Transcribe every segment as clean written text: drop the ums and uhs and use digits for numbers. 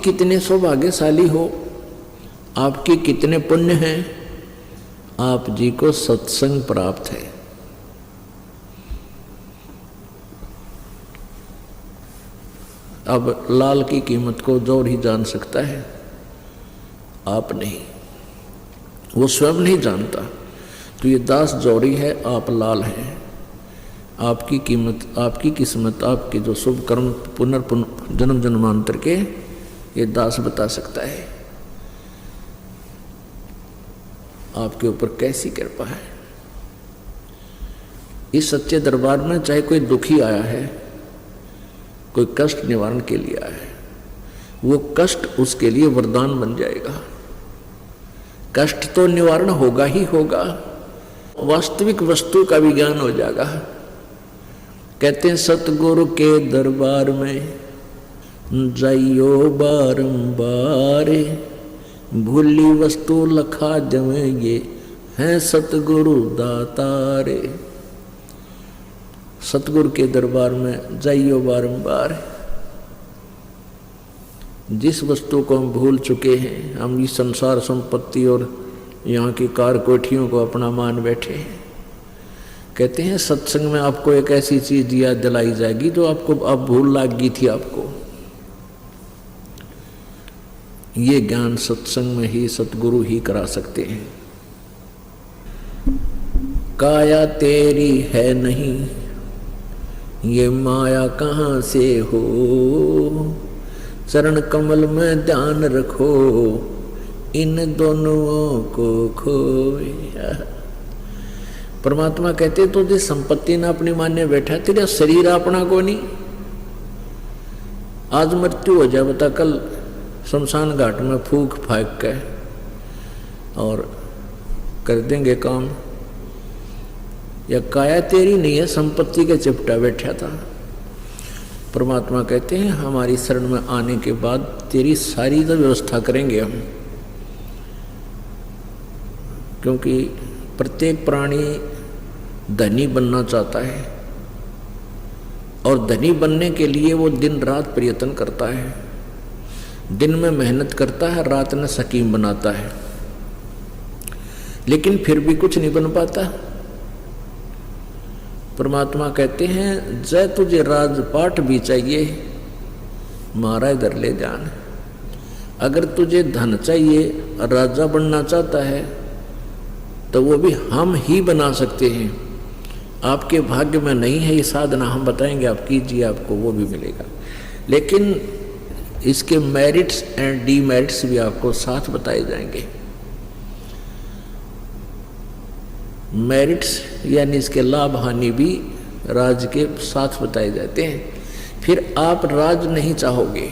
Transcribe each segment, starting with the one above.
कितने सौभाग्यशाली हो, आपके कितने पुण्य हैं, आप जी को सत्संग प्राप्त है। अब लाल की कीमत को जोर ही जान सकता है, आप नहीं, वो स्वयं नहीं जानता। तो ये दास जौहरी है, आप लाल हैं। आपकी कीमत, आपकी किस्मत, आपके जो शुभ कर्म जन्म जन्मांतर के, ये दास बता सकता है आपके ऊपर कैसी कृपा है। इस सच्चे दरबार में चाहे कोई दुखी आया है, कोई कष्ट निवारण के लिए आया है, वो कष्ट उसके लिए वरदान बन जाएगा। कष्ट तो निवारण होगा ही होगा, वास्तविक वस्तु का भी ज्ञान हो जाएगा। कहते हैं सतगुरु के दरबार में जाइयो बारंबार, भूली वस्तु लखा जमे, ये हैं सतगुरु दातारे। सतगुरु के दरबार में जाइयो बारंबार। जिस वस्तु को हम भूल चुके हैं, हम इस संसार संपत्ति और यहाँ की कार कोठियों को अपना मान बैठे हैं, कहते हैं सत्संग में आपको एक ऐसी चीज याद दिलाई जाएगी जो आपको अब भूल लग गई थी। आपको ये ज्ञान सत्संग में ही सतगुरु ही करा सकते हैं। काया तेरी है नहीं, ये माया कहाँ से हो, चरण कमल में ध्यान रखो, इन दोनों को खोए। परमात्मा कहते तो जिस संपत्ति ने अपनी मान्य बैठा, तेरा शरीर अपना को नहीं। आज मृत्यु हो जाए बता, कल शमशान घाट में फूक फाक के और कर देंगे काम। या काया तेरी नहीं है, संपत्ति के चिपटा बैठा था। परमात्मा कहते हैं हमारी शरण में आने के बाद तेरी सारी तो व्यवस्था करेंगे हम, क्योंकि प्रत्येक प्राणी धनी बनना चाहता है और धनी बनने के लिए वो दिन रात प्रयत्न करता है। दिन में मेहनत करता है, रात में सकीम बनाता है, लेकिन फिर भी कुछ नहीं बन पाता। परमात्मा कहते हैं जय तुझे राजपाट भी चाहिए, मारा इधर ले जान। अगर तुझे धन चाहिए, राजा बनना चाहता है, तो वो भी हम ही बना सकते हैं। आपके भाग्य में नहीं है ये साधना, हम बताएंगे, आप कीजिए, आपको वो भी मिलेगा। लेकिन इसके मेरिट्स एंड डीमेरिट्स भी आपको साथ बताए जाएंगे। मेरिट्स यानी इसके लाभ हानि भी राज के साथ बताए जाते हैं। फिर आप राज नहीं चाहोगे।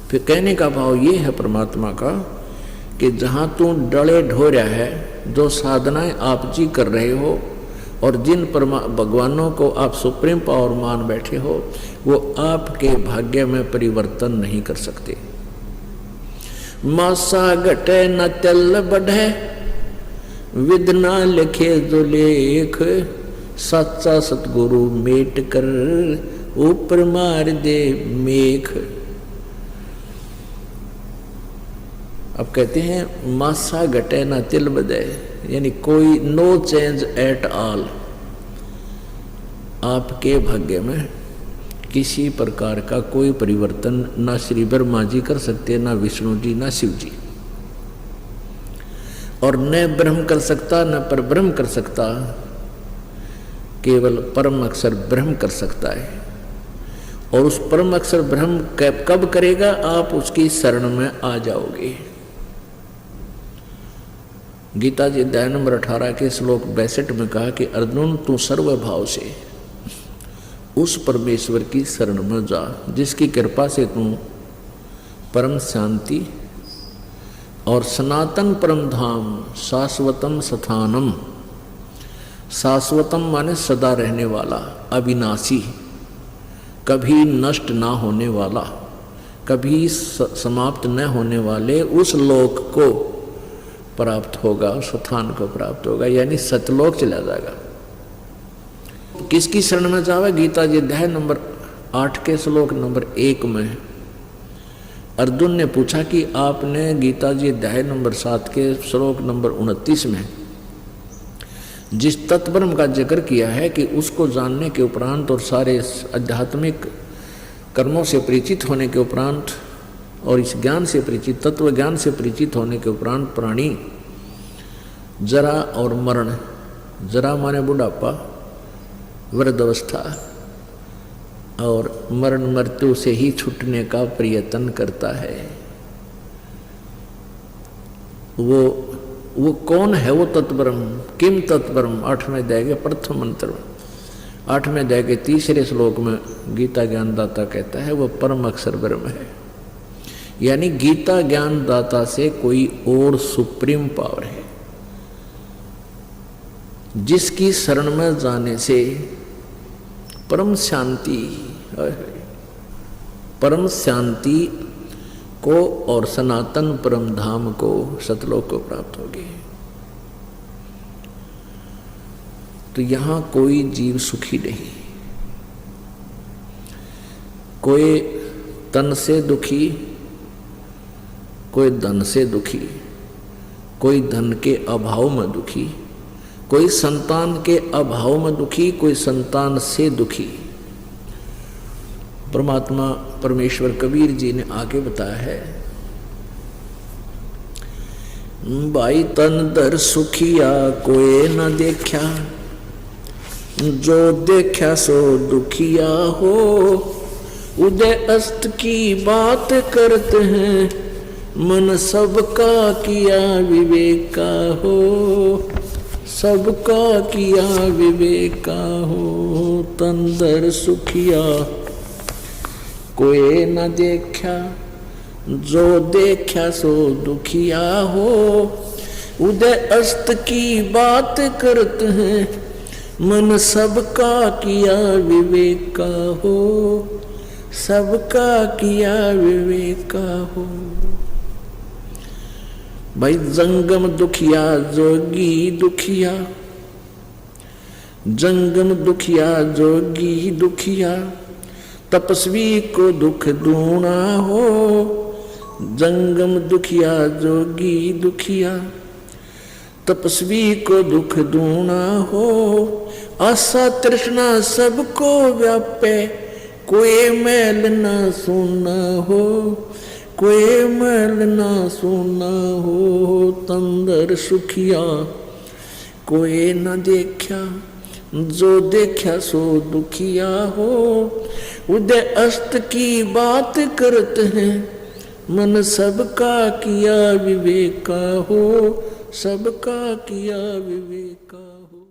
फिर कहने का भाव ये है परमात्मा का कि जहाँ तू डले ढोर्या है, जो साधनाएं आप जी कर रहे हो और जिन भगवानों को आप सुप्रीम पावर मान बैठे हो, वो आपके भाग्य में परिवर्तन नहीं कर सकते। मासा घटे न तेल बढ़े, विधना लिखे जो लेख, सच्चा सतगुरु मेट कर ऊपर मार दे मेख। अब कहते हैं मासा घटे ना तिल बदे, यानी कोई नो चेंज एट ऑल। आपके भाग्य में किसी प्रकार का कोई परिवर्तन ना श्री ब्रह्मा जी कर सकते, ना विष्णु जी, ना शिव जी, और न ब्रह्म कर सकता, न पर ब्रह्म कर सकता। केवल परम अक्षर ब्रह्म कर सकता है। और उस परम अक्षर ब्रह्म कब करेगा? आप उसकी शरण में आ जाओगे। गीता जी अध्याय नंबर 18 के श्लोक 62 में कहा कि अर्जुन तू सर्वभाव से उस परमेश्वर की शरण में जा जिसकी कृपा से तू परम शांति और सनातन परम धाम शाश्वतम स्थानम, शाश्वतम माने सदा रहने वाला, अविनाशी, कभी नष्ट ना होने वाला, कभी समाप्त न होने वाले उस लोक को प्राप्त होगा, उस स्थान को प्राप्त होगा, यानी सतलोक चला जाएगा। किसकी शरण में जावे? गीता जी अध्याय नंबर 8 के श्लोक नंबर 1 में अर्जुन ने पूछा कि आपने गीता जी अध्याय नंबर 7 के श्लोक नंबर 29 में जिस तत्ब्रह्म का जिक्र किया है कि उसको जानने के उपरांत और सारे आध्यात्मिक कर्मों से परिचित होने के उपरांत और इस ज्ञान से परिचित तत्व ज्ञान से परिचित होने के उपरांत प्राणी जरा और मरण, जरा माने बुढ़ापा, वृद्धावस्था और मरण मृत्यु से ही छूटने का प्रयत्न करता है। वो कौन है? वो तत्ब्रह्म। किम तत्ब्रह्म? 8वें अध्याय के प्रथम मंत्र, 8वें अध्याय के 3रे श्लोक में गीता ज्ञानदाता कहता है वो परम अक्षर ब्रह्म है। यानी गीता ज्ञानदाता से कोई और सुप्रीम पावर है जिसकी शरण में जाने से परम शांति को और सनातन परम धाम को, सतलोक को प्राप्त होगी। तो यहां कोई जीव सुखी नहीं, कोई तन से दुखी, कोई धन से दुखी, कोई धन के अभाव में दुखी, कोई संतान के अभाव में दुखी, कोई संतान से दुखी। परमात्मा परमेश्वर कबीर जी ने आगे बताया है, भाई तन दर सुखिया कोई न देखा, जो देखा सो दुखिया हो। उदय अस्त की बात करते हैं, मन सबका किया विवेका हो। सबका किया विवेका हो। तन दर सुखिया कोई न देखा, जो देखा सो दुखिया हो। उदय अस्त की बात करते हैं, मन सबका किया विवेका हो। सबका किया विवेका हो। भाई जंगम दुखिया जोगी दुखिया, जंगम दुखिया जोगी दुखिया, तपस्वी को दुख दूना हो। जंगम दुखिया जोगी दुखिया, तपस्वी को दुख दूना हो। आशा तृष्णा सबको व्यापे, कोई मैल न सुना हो। कोई मैल ना सुना हो। तंदर सुखिया कोई न देखा, जो देखा सो दुखिया हो। उदय अस्त की बात करते हैं, मन सबका किया विवेका हो। सबका किया विवेका हो।